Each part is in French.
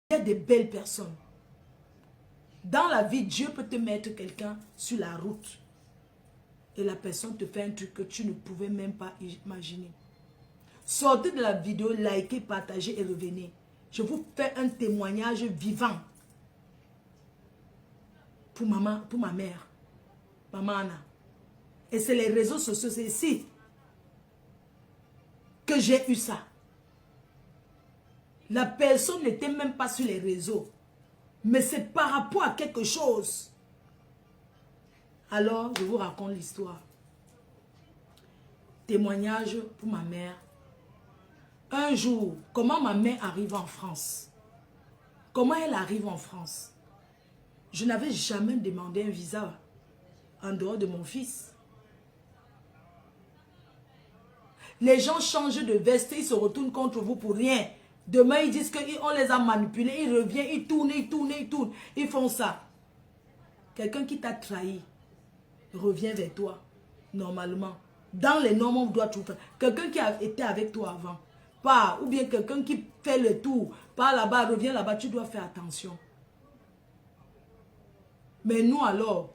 Il y a des belles personnes. Dans la vie, Dieu peut te mettre quelqu'un sur la route. Et la personne te fait un truc que tu ne pouvais même pas imaginer. Sortez de la vidéo, likez, partagez et revenez. Je vous fais un témoignage vivant. Pour maman, pour ma mère. Maman Anna. Et c'est les réseaux sociaux, c'est ici que j'ai eu ça. La personne n'était même pas sur les réseaux. Mais c'est par rapport à quelque chose. Alors, je vous raconte l'histoire. Témoignage pour ma mère. Un jour, comment ma mère arrive en France? Comment elle arrive en France? Je n'avais jamais demandé un visa en dehors de mon fils. Les gens changent de veste, ils se retournent contre vous pour rien. Demain, ils disent qu'on les a manipulés, ils reviennent, ils tournent, ils tournent, ils tournent. Ils font ça. Quelqu'un qui t'a trahi revient vers toi, normalement. Dans les normes, on doit tout faire. Quelqu'un qui a été avec toi avant, pas, ou bien quelqu'un qui fait le tour, pas là-bas, revient là-bas, tu dois faire attention. Mais nous alors,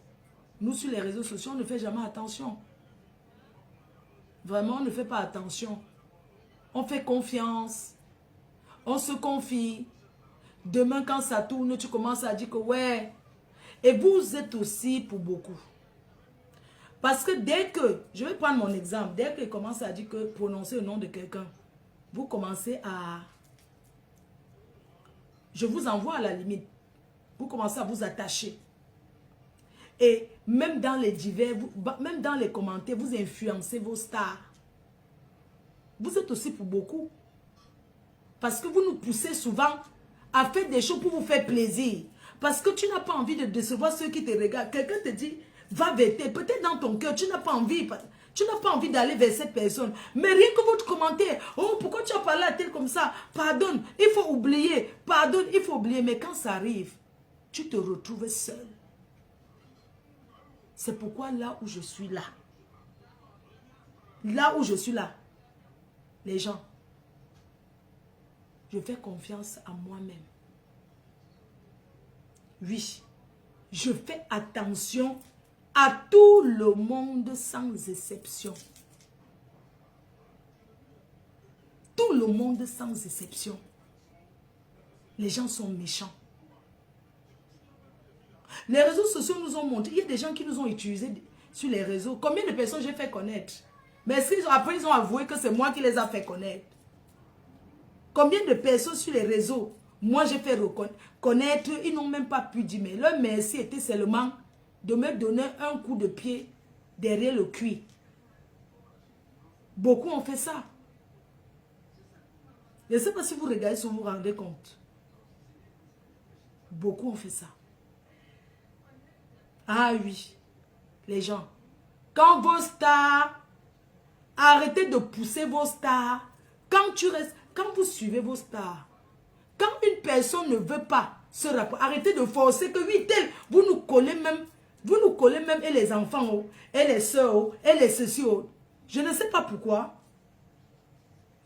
nous sur les réseaux sociaux, on ne fait jamais attention. Vraiment, on ne fait pas attention. On fait confiance. On se confie. Demain, quand ça tourne, tu commences à dire que ouais. Et vous êtes aussi pour beaucoup. Parce que dès que, je vais prendre mon exemple, dès qu'il commence à dire que prononcer le nom de quelqu'un, vous commencez à, je vous envoie à la limite. Vous commencez à vous attacher. Et même dans les divers, même dans les commentaires, vous influencez vos stars. Vous êtes aussi pour beaucoup. Parce que vous nous poussez souvent à faire des choses pour vous faire plaisir. Parce que tu n'as pas envie de décevoir ceux qui te regardent. Quelqu'un te dit, va vêter. Peut-être dans ton cœur, tu n'as pas envie. Tu n'as pas envie d'aller vers cette personne. Mais rien que votre commentaire, oh, pourquoi tu as parlé à tel comme ça? Pardonne, il faut oublier. Pardonne, il faut oublier. Mais quand ça arrive, tu te retrouves seul. C'est pourquoi là où je suis là, les gens, je fais confiance à moi-même. Oui, je fais attention à tout le monde sans exception. Tout le monde sans exception. Les gens sont méchants. Les réseaux sociaux nous ont montré, il y a des gens qui nous ont utilisés sur les réseaux. Combien de personnes j'ai fait connaître? Mais après, ils ont avoué que c'est moi qui les a fait connaître. Combien de personnes sur les réseaux, moi j'ai fait connaître, ils n'ont même pas pu dire, mais leur merci était seulement de me donner un coup de pied derrière le cuir. Beaucoup ont fait ça. Je ne sais pas si vous regardez, si vous vous rendez compte. Beaucoup ont fait ça. Ah oui, les gens, quand vos stars, arrêtez de pousser vos stars, quand vous suivez vos stars, quand une personne ne veut pas se rapprocher, arrêtez de forcer que oui, tel, vous nous collez même, et les enfants, oh, et les soeurs, oh, et les ceci, oh. Je ne sais pas pourquoi.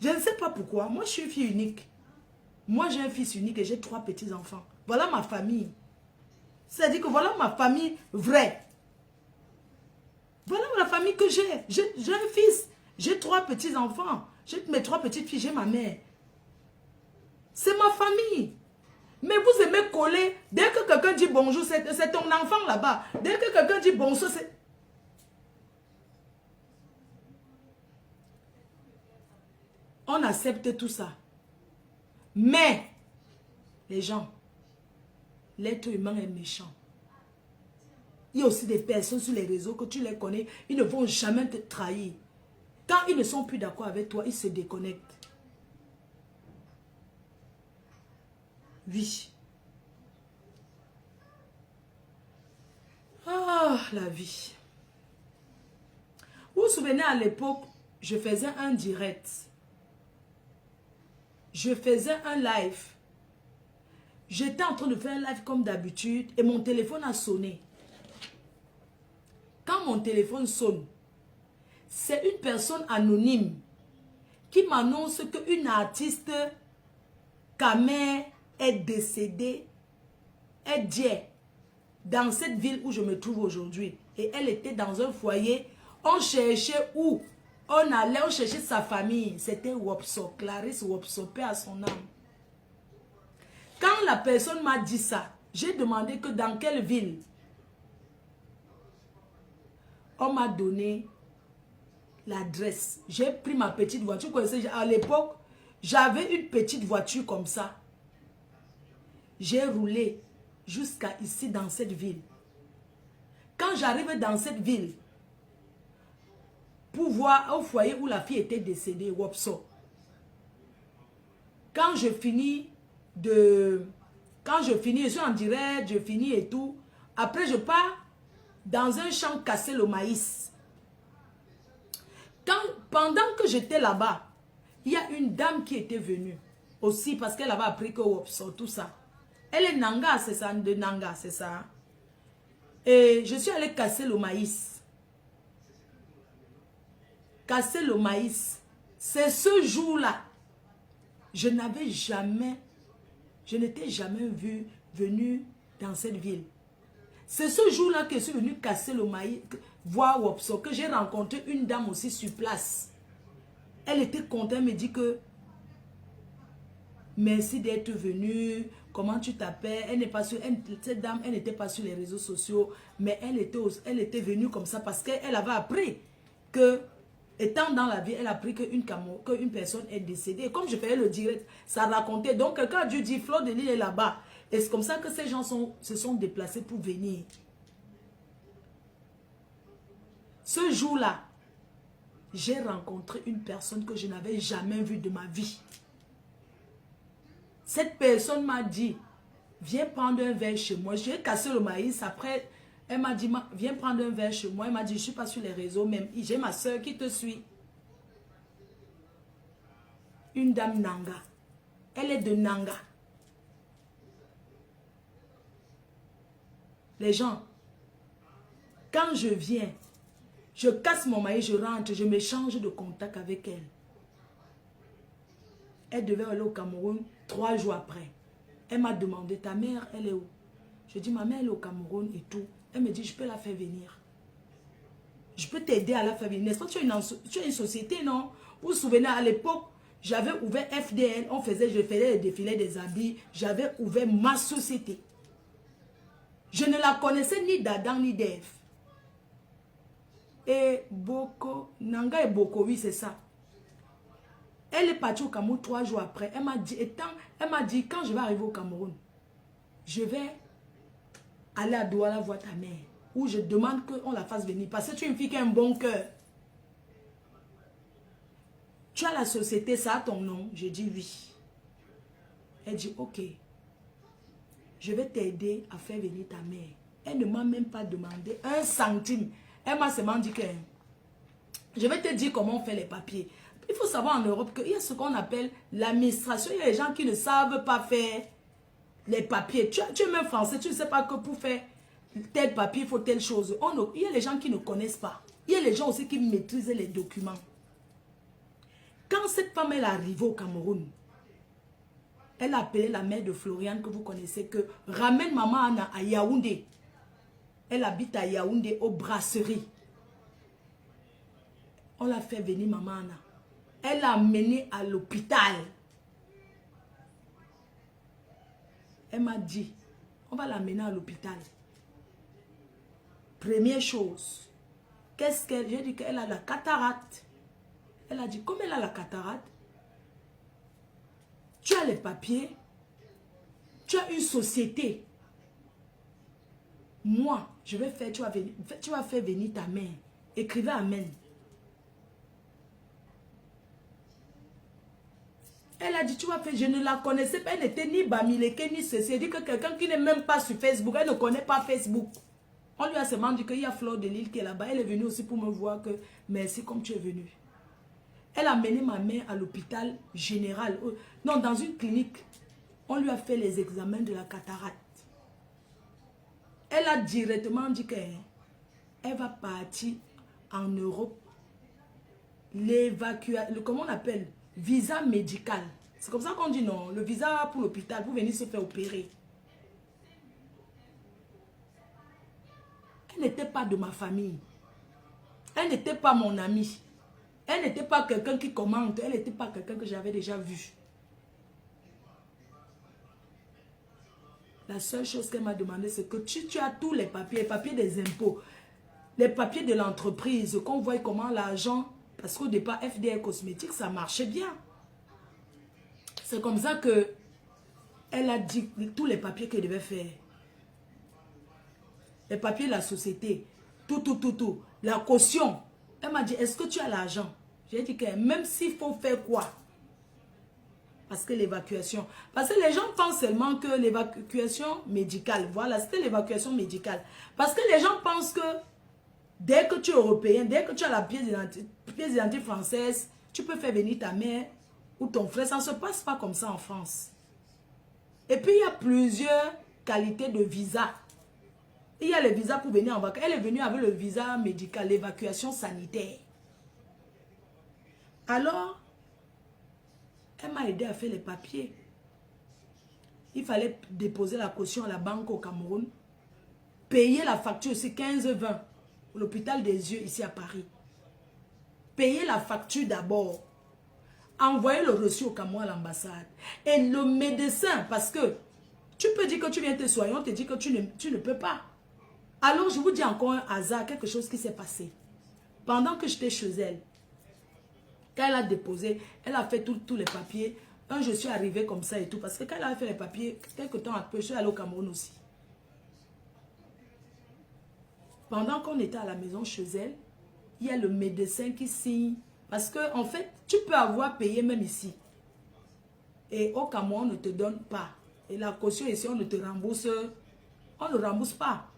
Je ne sais pas pourquoi. Moi, je suis fille unique. Moi, j'ai un fils unique et j'ai 3 petits-enfants. Voilà ma famille. C'est-à-dire que voilà ma famille vraie. Voilà la famille que j'ai. J'ai un fils. J'ai 3 petits-enfants. J'ai mes 3 petites filles. J'ai ma mère. C'est ma famille. Mais vous aimez coller. Dès que quelqu'un dit bonjour, c'est ton enfant là-bas. Dès que quelqu'un dit bonjour, c'est... On accepte tout ça. Mais, les gens, l'être humain est méchant. Il y a aussi des personnes sur les réseaux que tu les connais, ils ne vont jamais te trahir. Quand ils ne sont plus d'accord avec toi, ils se déconnectent. Oui. Ah, la vie. Vous vous souvenez à l'époque, je faisais un direct. Je faisais un live. J'étais en train de faire un live comme d'habitude et mon téléphone a sonné. Quand mon téléphone sonne, c'est une personne anonyme qui m'annonce qu'une artiste, Kamer, est décédée, est diée, dans cette ville où je me trouve aujourd'hui. Et elle était dans un foyer. On cherchait où? On allait, on cherchait sa famille. C'était Wopso, Clarisse Wopso, paix à son âme. Quand la personne m'a dit ça, j'ai demandé que dans quelle ville. On m'a donné l'adresse. J'ai pris ma petite voiture. Vous connaissez, à l'époque, j'avais une petite voiture comme ça. J'ai roulé jusqu'à ici dans cette ville. Quand j'arrive dans cette ville, pour voir au foyer où la fille était décédée, Wopso. Quand je finis, je suis en direct, je finis et tout. Après, je pars dans un champ casser le maïs. Pendant que j'étais là-bas, il y a une dame qui était venue aussi parce qu'elle avait appris que Wopso, tout ça. Elle est Nanga, c'est ça, de Nanga, c'est ça. Et je suis allée casser le maïs. Casser le maïs. C'est ce jour-là. Je n'étais jamais venu dans cette ville. C'est ce jour-là que je suis venu casser le maïs, voir Wopso, que j'ai rencontré une dame aussi sur place. Elle était contente, elle me dit que merci d'être venue, comment tu t'appelles? Elle n'est pas sur, cette dame, elle n'était pas sur les réseaux sociaux, mais elle était venue comme ça parce qu'elle avait appris que, étant dans la vie, elle a appris qu'une personne est décédée. Et comme je faisais le direct, ça racontait. Donc, quelqu'un a dû dire, Fleur de Lys est là-bas. Et c'est comme ça que ces gens se sont déplacés pour venir. Ce jour-là, j'ai rencontré une personne que je n'avais jamais vue de ma vie. Cette personne m'a dit, viens prendre un verre chez moi. J'ai cassé le maïs. Après, elle m'a dit, viens prendre un verre chez moi. Elle m'a dit, je ne suis pas sur les réseaux même. J'ai ma soeur qui te suit. Une dame Nanga. Elle est de Nanga. Les gens, quand je viens, je casse mon maïs, je rentre, je m'échange de contact avec elle. Elle devait aller au Cameroun 3 jours après. Elle m'a demandé, ta mère, elle est où? Je dis, ma mère, elle est au Cameroun et tout. Elle me dit, je peux la faire venir. Je peux t'aider à la faire venir. N'est-ce pas, tu as une société, non? Vous vous souvenez, à l'époque, j'avais ouvert FDL, je faisais les défilés des habits. J'avais ouvert ma société. Je ne la connaissais ni d'Adam ni d'Ève. Et Boko, Nanga et Boko, oui, c'est ça. Elle est partie au Cameroun 3 jours après. Elle m'a dit, quand je vais arriver au Cameroun, je vais aller à Douala voir ta mère. Ou je demande qu'on la fasse venir. Parce que tu es une fille qui a un bon cœur. Tu as la société, ça a ton nom? J'ai dit oui. Elle dit, ok. Je vais t'aider à faire venir ta mère. Elle ne m'a même pas demandé 1 centime. Elle m'a seulement dit que je vais te dire comment on fait les papiers. Il faut savoir en Europe qu'il y a ce qu'on appelle l'administration. Il y a des gens qui ne savent pas faire les papiers. Tu es même français, tu ne sais pas que pour faire tel papier, il faut telle chose. Il y a les gens qui ne connaissent pas. Il y a les gens aussi qui maîtrisent les documents. Quand cette femme est arrivée au Cameroun, elle a appelé la mère de Floriane que vous connaissez, que ramène maman Anna à Yaoundé. Elle habite à Yaoundé, aux brasseries. On l'a fait venir maman Anna. Elle l'a amenée à l'hôpital. Elle m'a dit, on va l'amener à l'hôpital. Première chose, qu'est-ce qu'elle... J'ai dit qu'elle a la cataracte. Elle a dit, comme elle a la cataracte, tu as les papiers, tu as une société. Moi, je vais faire, tu vas faire venir ta mère. Écrivez Amen. Elle a dit, tu vas faire, je ne la connaissais pas, elle n'était ni Bamileke, ni ceci. Elle dit que quelqu'un qui n'est même pas sur Facebook, elle ne connaît pas Facebook. On lui a seulement dit qu'il y a Fleur de Lys qui est là-bas. Elle est venue aussi pour me voir que, merci comme tu es venue. Elle a mené ma mère à l'hôpital général. Non, dans une clinique. On lui a fait les examens de la cataracte. Elle a directement dit qu'elle va partir en Europe. L'évacuation, comment on appelle? Visa médical. C'est comme ça qu'on dit non. Le visa pour l'hôpital, pour venir se faire opérer. Elle n'était pas de ma famille. Elle n'était pas mon amie. Elle n'était pas quelqu'un qui commente. Elle n'était pas quelqu'un que j'avais déjà vu. La seule chose qu'elle m'a demandé, c'est que tu as tous les papiers des impôts, les papiers de l'entreprise, qu'on voit comment l'argent, parce qu'au départ, FDL Cosmétiques, ça marchait bien. C'est comme ça que elle a dit tous les papiers qu'elle devait faire. Les papiers de la société, tout. La caution. Elle m'a dit, est-ce que tu as l'argent? J'ai dit que même s'il faut faire quoi? Parce que l'évacuation. Parce que les gens pensent seulement que l'évacuation médicale. Voilà, c'était l'évacuation médicale. Parce que les gens pensent que dès que tu es européen, dès que tu as la pièce d'identité française, tu peux faire venir ta mère ou ton frère. Ça ne se passe pas comme ça en France. Et puis, il y a plusieurs qualités de visa. Il y a le visa pour venir en vacances. Elle est venue avec le visa médical, l'évacuation sanitaire. Alors, elle m'a aidé à faire les papiers. Il fallait déposer la caution à la banque au Cameroun. Payer la facture aussi 15-20 pour l'hôpital des yeux ici à Paris. Payer la facture d'abord. Envoyer le reçu au Cameroun à l'ambassade. Et le médecin, parce que tu peux dire que tu viens te soigner, on te dit que tu ne peux pas. Alors je vous dis encore un hasard, quelque chose qui s'est passé. Pendant que j'étais chez elle, quand elle a déposé, elle a fait tous les papiers. Je suis arrivée comme ça et tout. Parce que quand elle a fait les papiers, quelques temps après, je suis allée au Cameroun aussi. Pendant qu'on était à la maison chez elle, il y a le médecin qui signe. Parce que en fait, tu peux avoir payé même ici. Et au Cameroun, on ne te donne pas. Et la caution ici, on ne te rembourse. On ne rembourse pas.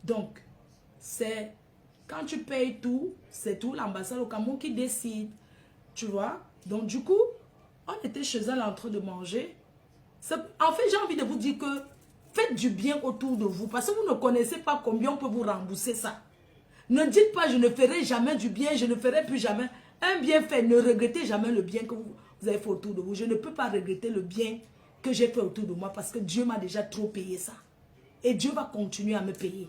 Donc, c'est... Quand tu payes tout, c'est tout l'ambassade au Cameroun qui décide. Tu vois? Donc, du coup, on était chez elle en train de manger. En fait, j'ai envie de vous dire que faites du bien autour de vous. Parce que vous ne connaissez pas combien on peut vous rembourser ça. Ne dites pas, je ne ferai jamais du bien, je ne ferai plus jamais. Un bien fait, ne regrettez jamais le bien que vous avez fait autour de vous. Je ne peux pas regretter le bien que j'ai fait autour de moi parce que Dieu m'a déjà trop payé ça. Et Dieu va continuer à me payer.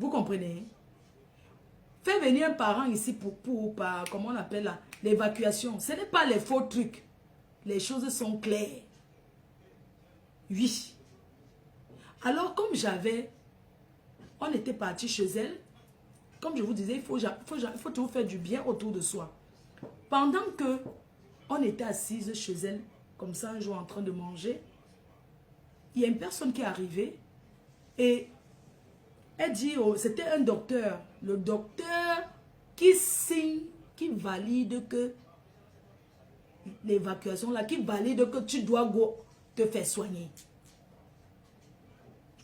Vous comprenez? Fais venir un parent ici pour comment on appelle là, l'évacuation. Ce n'est pas les faux trucs. Les choses sont claires. Oui. Alors, comme on était parti chez elle. Comme je vous disais, il faut toujours faire du bien autour de soi. Pendant que on était assise chez elle, comme ça, un jour en train de manger, il y a une personne qui est arrivée et elle dit, oh, c'était un docteur. Le docteur qui signe, qui valide que l'évacuation là, qui valide que tu dois te faire soigner.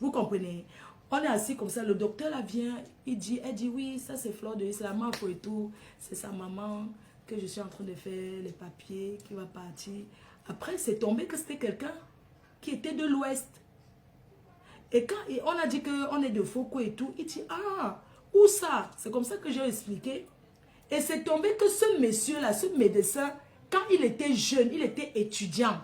Vous comprenez? On est assis comme ça, le docteur là vient, elle dit oui, ça c'est Fleur de Lys, c'est la marque et tout. C'est sa maman que je suis en train de faire les papiers, qui va partir. Après, c'est tombé que c'était quelqu'un qui était de l'Ouest. Et quand on a dit qu'on est de Foucault et tout, il dit, ah, où ça? C'est comme ça que j'ai expliqué. Et c'est tombé que ce monsieur-là, ce médecin, quand il était jeune, il était étudiant.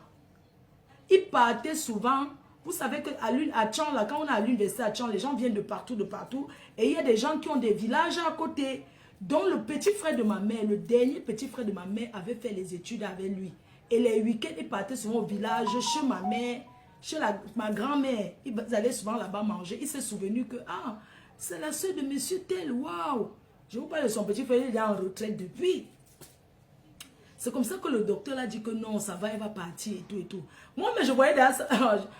Il partait souvent, vous savez qu'à Tchon, là, quand on est à l'université à Tchon, les gens viennent de partout. Et il y a des gens qui ont des villages à côté, dont le petit frère de ma mère, le dernier petit frère de ma mère avait fait les études avec lui. Et les week-ends, il partait souvent au village, chez ma mère, chez ma grand-mère. Ils allaient souvent là-bas manger. Il s'est souvenu que, ah, c'est la soeur de monsieur tel, waouh. Je vous parle de son petit frère, il est en retraite depuis. C'est comme ça que le docteur a dit que non, ça va, elle va partir et tout et tout. Moi, mais je voyais derrière ça.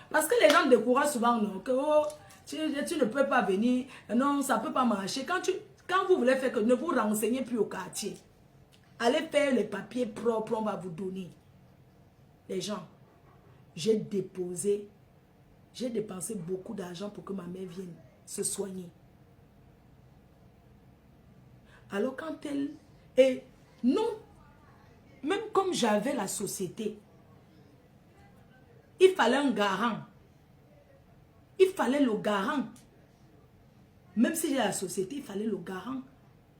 Parce que les gens découragent souvent, non, que oh, tu ne peux pas venir, non, ça ne peut pas marcher. Quand vous voulez faire que ne vous renseignez plus au quartier. Allez faire les papiers propres, on va vous donner. Les gens, j'ai dépensé beaucoup d'argent pour que ma mère vienne se soigner. Alors quand elle... Et non, même comme j'avais la société, il fallait un garant. Il fallait le garant. Même si j'ai la société, il fallait le garant.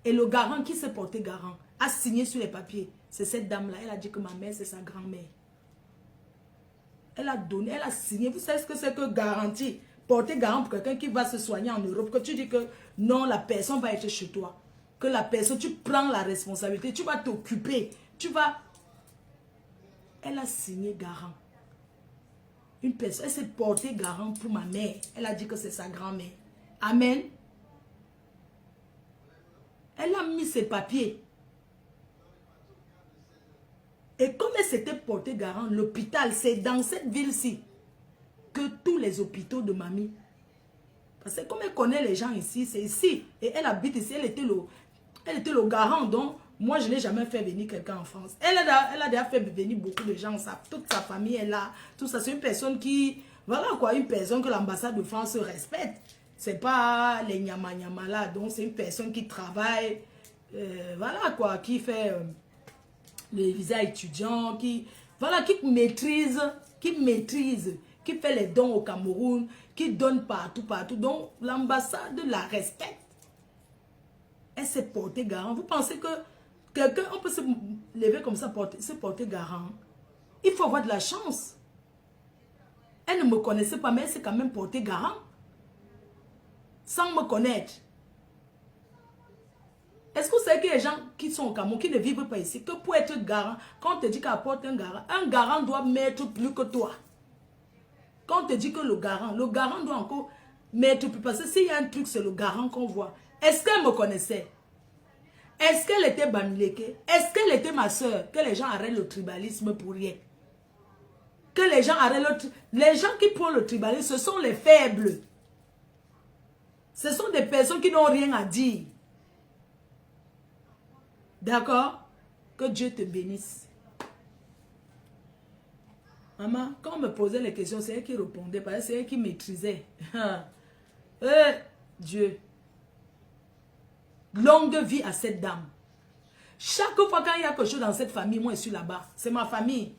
Et le garant qui s'est porté garant a signé sur les papiers C'est cette dame-là. Elle a dit que ma mère, c'est sa grand-mère. Elle a donné, elle a signé. Vous savez ce que c'est que garantie? Porter garant pour quelqu'un qui va se soigner en Europe. Que tu dis que non, la personne va être chez toi. Que la personne, tu prends la responsabilité. Tu vas t'occuper. Tu vas... Elle a signé garant. Une personne, elle s'est portée garant pour ma mère. Elle a dit que c'est sa grand-mère. Amen. Elle a mis ses papiers. Et comme elle s'était portée garant, l'hôpital, c'est dans cette ville-ci que tous les hôpitaux de mamie. Parce que comme elle connaît les gens ici, c'est ici. Et elle habite ici, elle était le garant. Donc, moi, je n'ai jamais fait venir quelqu'un en France. Elle a déjà fait venir beaucoup de gens. Toute sa famille est là. Tout ça, c'est une personne qui... Voilà quoi, une personne que l'ambassade de France respecte. C'est pas les nyama là. Donc, c'est une personne qui travaille. Voilà quoi, qui fait les visas étudiants. Voilà, qui maîtrise. Qui fait les dons au Cameroun. Qui donne partout. Donc, l'ambassade la respecte. Elle s'est portée garant. Vous pensez que quelqu'un, on peut se lever comme ça, se porter garant? Il faut avoir de la chance. Elle ne me connaissait pas, mais elle s'est quand même portée garant. Sans me connaître. Est-ce que vous savez que les gens qui sont au Cameroun, qui ne vivent pas ici, que pour être garant, quand on te dit qu'elle apporte un garant doit mettre plus que toi. Quand on te dit que le garant doit encore mettre plus. Parce que s'il y a un truc, c'est le garant qu'on voit. Est-ce qu'elle me connaissait? Est-ce qu'elle était Bamileke? Est-ce qu'elle était ma soeur? Que les gens arrêtent le tribalisme pour rien. Que les gens arrêtent les gens qui prennent le tribalisme, ce sont les faibles. Ce sont des personnes qui n'ont rien à dire. D'accord? Que Dieu te bénisse. Maman, quand on me posait les questions, c'est elle qui répondait, parce que c'est elle qui maîtrisait. Dieu. Longue vie à cette dame. Chaque fois quand il y a quelque chose dans cette famille, moi je suis là-bas. C'est ma famille.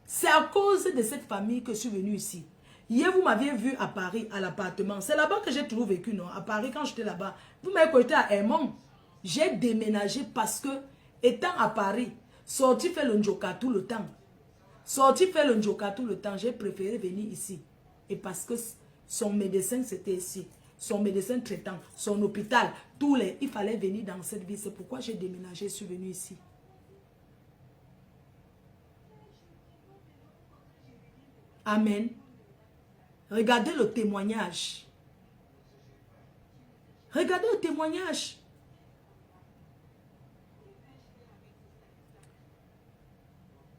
C'est à cause de cette famille que je suis venue ici. Hier, vous m'aviez vu à Paris, à l'appartement. C'est là-bas que j'ai toujours vécu, non? À Paris, quand j'étais là-bas. Vous m'avez côté à Aymon. J'ai déménagé parce que, étant à Paris, sorti faire le njoka tout le temps. J'ai préféré venir ici. Et parce que son médecin, c'était ici. Son médecin traitant, son hôpital, il fallait venir dans cette ville. C'est pourquoi j'ai déménagé, je suis venu ici. Amen. Regardez le témoignage. Regardez le témoignage.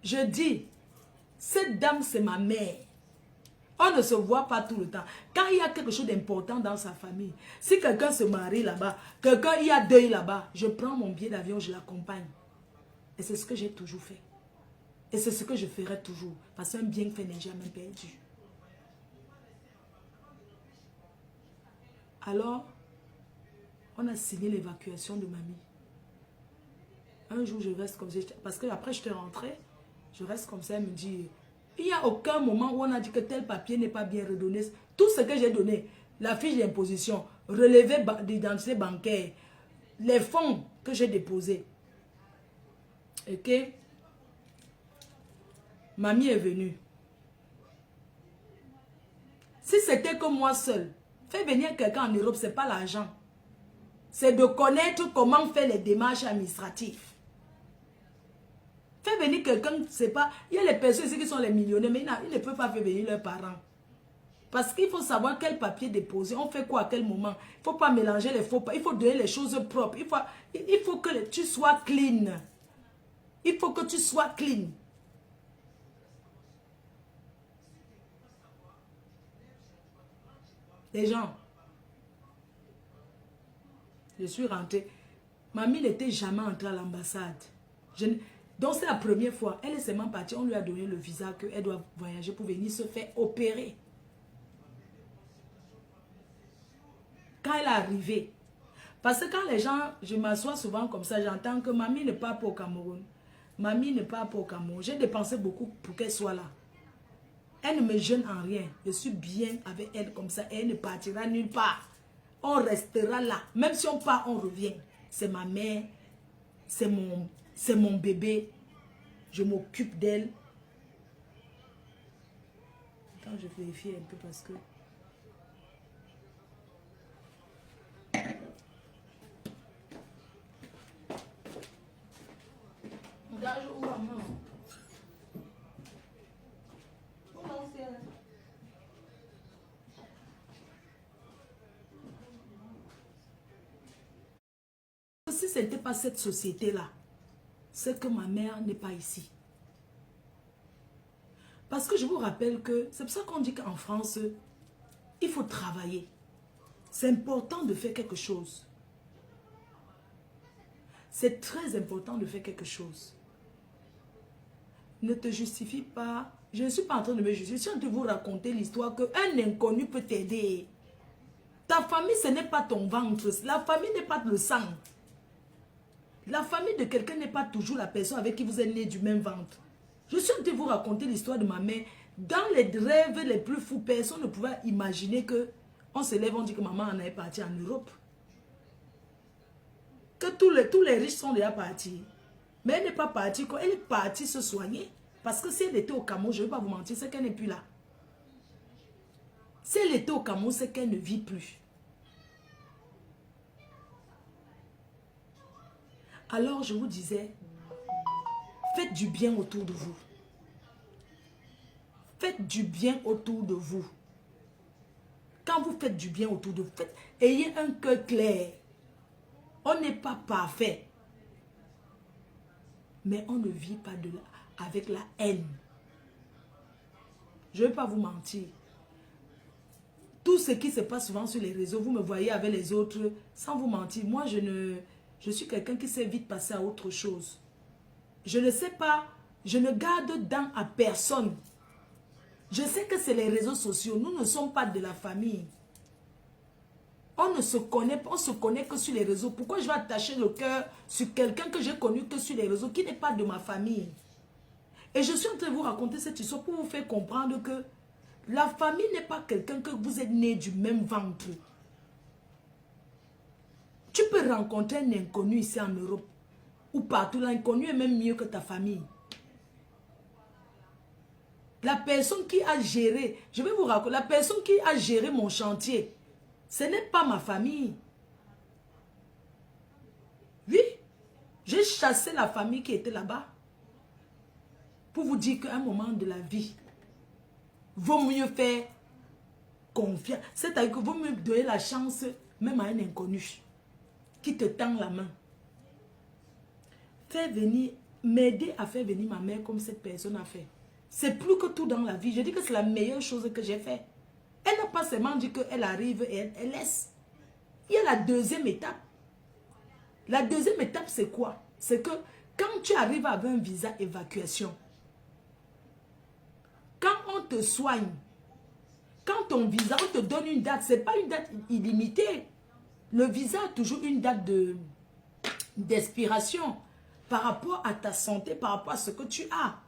Je dis, cette dame, c'est ma mère. On ne se voit pas tout le temps. Quand il y a quelque chose d'important dans sa famille, si quelqu'un se marie là-bas, il y a deuil là-bas, je prends mon billet d'avion, je l'accompagne. Et c'est ce que j'ai toujours fait. Et c'est ce que je ferai toujours. Parce qu'un bien fait n'est jamais perdu. Alors, on a signé l'évacuation de mamie. Un jour, je reste comme ça. Parce que après, je suis rentrée. Je reste comme ça, elle me dit... Il n'y a aucun moment où on a dit que tel papier n'est pas bien redonné. Tout ce que j'ai donné, la fiche d'imposition, relevé d'identité bancaire, les fonds que j'ai déposés. Ok? Mamie est venue. Si c'était que moi seul, faire venir quelqu'un en Europe, ce n'est pas l'argent. C'est de connaître comment faire les démarches administratives. Faire venir quelqu'un, c'est pas... Il y a les personnes ici qui sont les millionnaires, mais ils ne peuvent pas faire venir leurs parents. Parce qu'il faut savoir quel papier déposer, on fait quoi à quel moment. Il ne faut pas mélanger les faux pas, il faut donner les choses propres. Il faut que tu sois clean. Il faut que tu sois clean. Les gens, je suis rentrée. Mamie n'était jamais entrée à l'ambassade. Donc c'est la première fois. Elle est seulement partie. On lui a donné le visa qu'elle doit voyager pour venir se faire opérer. Quand elle est arrivée. Parce que quand les gens, je m'assois souvent comme ça, j'entends que mamie ne part pas au Cameroun. Mamie ne part pas au Cameroun. J'ai dépensé beaucoup pour qu'elle soit là. Elle ne me gêne en rien. Je suis bien avec elle comme ça. Elle ne partira nulle part. On restera là. Même si on part, on revient. C'est ma mère. C'est mon bébé. Je m'occupe d'elle. Attends, je vérifie un peu parce que... Regarde, je ouvre la main. Oh non, c'est... Si ce n'était pas cette société-là, c'est que ma mère n'est pas ici. Parce que je vous rappelle que c'est pour ça qu'on dit qu'en France, il faut travailler. C'est important de faire quelque chose. C'est très important de faire quelque chose. Ne te justifie pas. Je ne suis pas en train de me justifier. Je suis en train de vous raconter l'histoire qu'un inconnu peut t'aider. Ta famille, ce n'est pas ton ventre. La famille n'est pas le sang. La famille de quelqu'un n'est pas toujours la personne avec qui vous êtes né du même ventre. Je suis en train de vous raconter l'histoire de ma mère. Dans les rêves les plus fous, personne ne pouvait imaginer que on se lève, on dit que maman en est partie en Europe. Que tous les riches sont déjà partis. Mais elle n'est pas partie. Elle est partie se soigner. Parce que si elle était au Cameroun, je ne vais pas vous mentir, c'est qu'elle n'est plus là. Si elle était au Cameroun, c'est qu'elle ne vit plus. Alors je vous disais, faites du bien autour de vous. Faites du bien autour de vous. Quand vous faites du bien autour de vous, ayez un cœur clair. On n'est pas parfait. Mais on ne vit pas avec la haine. Je ne vais pas vous mentir. Tout ce qui se passe souvent sur les réseaux, vous me voyez avec les autres, sans vous mentir. Moi, je suis quelqu'un qui sait vite passer à autre chose. Je ne sais pas, je ne garde dent à personne. Je sais que c'est les réseaux sociaux. Nous ne sommes pas de la famille. On ne se connaît pas, on se connaît que sur les réseaux. Pourquoi je vais attacher le cœur sur quelqu'un que j'ai connu que sur les réseaux, qui n'est pas de ma famille? Et je suis en train de vous raconter cette histoire pour vous faire comprendre que la famille n'est pas quelqu'un que vous êtes né du même ventre. Tu peux rencontrer un inconnu ici en Europe ou partout. L'inconnu est même mieux que ta famille. La personne qui a géré, je vais vous raconter, la personne qui a géré mon chantier, ce n'est pas ma famille. Oui, j'ai chassé la famille qui était là-bas. Pour vous dire qu'à un moment de la vie, vaut mieux faire confiance. C'est-à-dire que vaut mieux donner la chance même à un inconnu qui te tend la main. Faire venir, m'aider à faire venir ma mère comme cette personne a fait. C'est plus que tout dans la vie. Je dis que c'est la meilleure chose que j'ai fait. Elle n'a pas seulement dit qu'elle arrive et elle laisse. Il y a la deuxième étape. La deuxième étape, c'est quoi? C'est que quand tu arrives avec un visa évacuation, quand on te soigne, quand ton visa, on te donne une date, ce n'est pas une date illimitée. Le visa a toujours une date d'expiration par rapport à ta santé, par rapport à ce que tu as.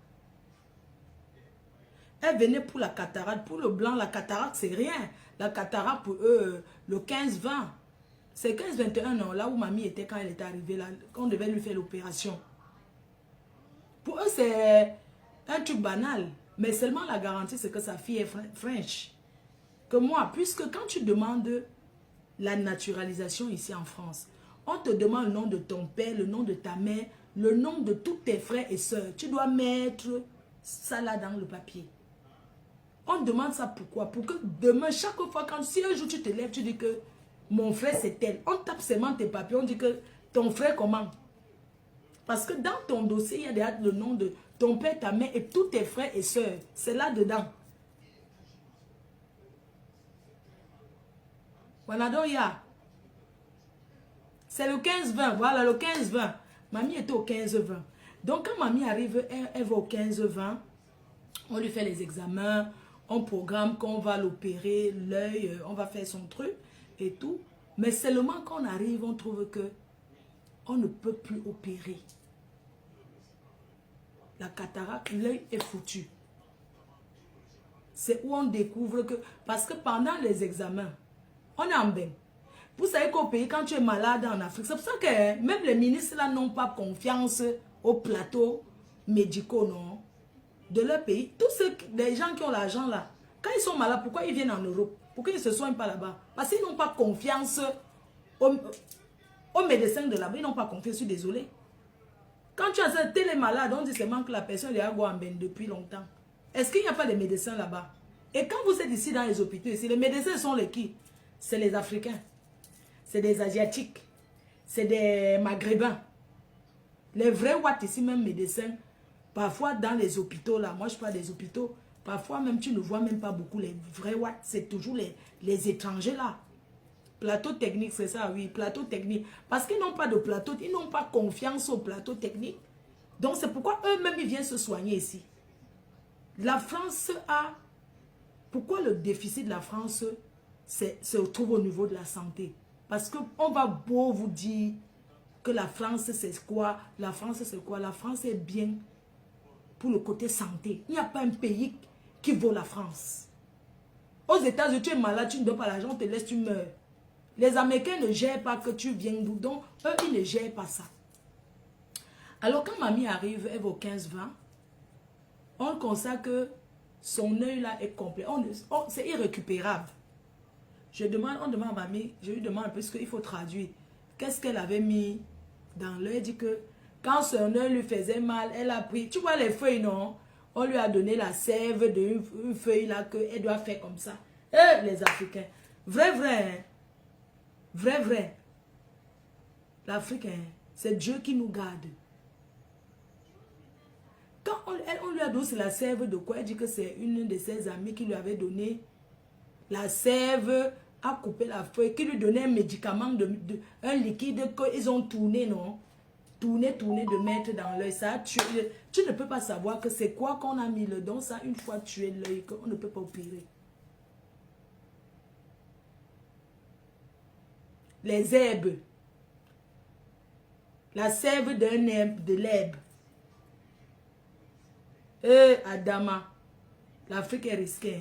Elle venait pour la cataracte. Pour le blanc, la cataracte, c'est rien. La cataracte, pour eux, le 15-20. C'est 15-21, non, là où mamie était quand elle était arrivée, là, quand on devait lui faire l'opération. Pour eux, c'est un truc banal. Mais seulement la garantie, c'est que sa fille est French. Que moi, puisque quand tu demandes la naturalisation ici en France, on te demande le nom de ton père, le nom de ta mère, le nom de tous tes frères et sœurs. Tu dois mettre ça là dans le papier. On demande ça pourquoi? Pour que demain, chaque fois, si un jour tu te lèves, tu dis que mon frère c'est tel. On tape seulement tes papiers, on dit que ton frère comment? Parce que dans ton dossier, il y a déjà le nom de ton père, ta mère et tous tes frères et sœurs. C'est là-dedans. Voilà, donc il y a. C'est le 15-20. Voilà, le 15-20. Mamie était au 15-20. Donc quand mamie arrive, elle va au 15-20. On lui fait les examens. On programme qu'on va l'opérer, l'œil, on va faire son truc et tout. Mais seulement quand on arrive, on trouve que on ne peut plus opérer. La cataracte, l'œil est foutu. C'est où on découvre que... Parce que pendant les examens, on est en bain. Vous savez qu'au pays, quand tu es malade en Afrique, c'est pour ça que même les ministres là n'ont pas confiance au plateau médicaux, non, de leur pays. Tous les gens qui ont l'argent là, quand ils sont malades, pourquoi ils viennent en Europe? Pourquoi ils ne se soignent pas là-bas? Parce qu'ils n'ont pas confiance aux médecins de là-bas. Ils n'ont pas confiance, je suis désolé. Quand tu as ça, tel est malade, on dit seulement que la personne est à Guamben depuis longtemps. Est-ce qu'il n'y a pas de médecins là-bas? Et quand vous êtes ici dans les hôpitaux, ici, les médecins sont les qui? C'est les Africains. C'est des Asiatiques. C'est des Maghrébins. Les vrais Watts ici, même médecins, parfois dans les hôpitaux là, moi je parle des hôpitaux, parfois même tu ne vois même pas beaucoup les vrais Watts, c'est toujours les étrangers là. Plateau technique, c'est ça, oui, plateau technique. Parce qu'ils n'ont pas de plateau, ils n'ont pas confiance au plateau technique. Donc c'est pourquoi eux-mêmes ils viennent se soigner ici. La France a... Pourquoi le déficit de la France se trouve au niveau de la santé? Parce qu'on va beau vous dire que la France c'est quoi? La France c'est quoi? La France est bien pour le côté santé. Il n'y a pas un pays qui vaut la France. Aux États-Unis, tu es malade, tu ne donnes pas l'argent, on te laisse, tu meurs. Les Américains ne gèrent pas que tu viens d'où. Donc, eux, ils ne gèrent pas ça. Alors, quand mamie arrive, elle vaut 15-20, on constate que son œil là est complet. C'est irrécupérable. On demande à mamie, je lui demande un peu ce qu'il faut traduire. Qu'est-ce qu'elle avait mis dans l'œil? Elle dit que quand son œil lui faisait mal, elle a pris, tu vois les feuilles, non? On lui a donné la sève d'une feuille là qu'elle doit faire comme ça. Les Africains. Vrai, vrai. Hein? Vrai, vrai. L'Afrique, hein, c'est Dieu qui nous garde. Quand on lui a donné la sève de quoi? Elle dit que c'est une de ses amies qui lui avait donné la sève à couper la feuille, qui lui donnait un médicament, un liquide qu'ils ont tourné, non? Tourné de mettre dans l'œil. Ça a tué. Tu ne peux pas savoir que c'est quoi qu'on a mis le don. Ça, une fois tué l'œil, qu'on ne peut pas opérer. Les herbes. La sève d'un herbe, de l'herbe. Adama. L'Afrique est risquée.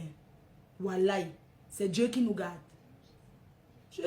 Wallahi. C'est Dieu qui nous garde. Je